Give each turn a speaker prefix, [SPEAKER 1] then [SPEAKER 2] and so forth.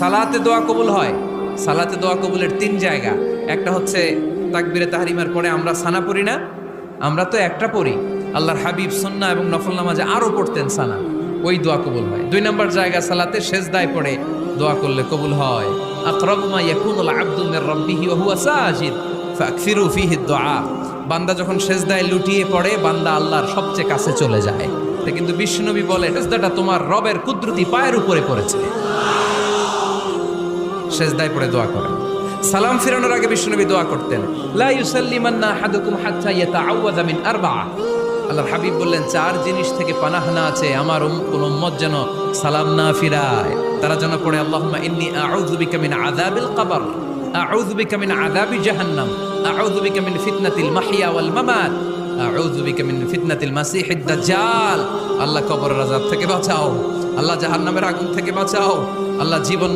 [SPEAKER 1] সালাতে দোয়া কবুল হয়। সালাতে দোয়া কবুলের 3 জায়গা। একটা হচ্ছে তাকবীরে তাহরিমার পরে আমরা সানা পড়ি না, আমরা তো একটা পড়ি। আল্লাহর হাবিব সুন্নাহ এবং নফল নামাজে আরো পড়তেন সানা, ওই দোয়া কবুল হয়। 2 নম্বর জায়গা সালাতে সেজদায় পড়ে দোয়া করলে কবুল হয়। আকরাবু মা ইয়াকুনুল আবদু মির রাব্বিহি ওয়া হুয়া সাজিদ ফাকসিরু ফিহি দুআ। বান্দা যখন সেজদায় লুটিয়ে পড়ে, বান্দা আল্লাহর সবচেয়ে কাছে চলে যায়। তা কিন্তু বিশ্বনবী বলে সেজদাটা তোমার রবের কুদরতি পায়ের উপরে পড়েছে। সেজদায় পড়ে দোয়া করেন। সালাম ফিরানোর আগে বিশ্বনবী দোয়া করতেন, লা ইউসাল্লিমান্না আহাদুকুম হাত্তা ইয়াতাআওয়াযা মিন আরবাআ। আল্লাহর হাবিব বললেন 4 জিনিস থেকে পানাহ না আছে আমার কোন উম্মত যেন সালাম না ফিরায়। তারা যেন পড়ে আল্লাহুম্মা ইন্নী আউযু বিকা মিন আযাবিল কবর, আউযু বিকা মিন আযাবি জাহান্নাম, আউযু বিকা মিন ফিতনাতিল মাহইয়া ওয়াল মামাত, আউযু বিকা মিন ফিতনাতিল মাসিহিদ দাজ্জাল। আল্লাহ কবরের আযাব থেকে বাঁচাও, আল্লাহ জাহান্নামের আগুন থেকে বাঁচাও, আল্লাহ জীবন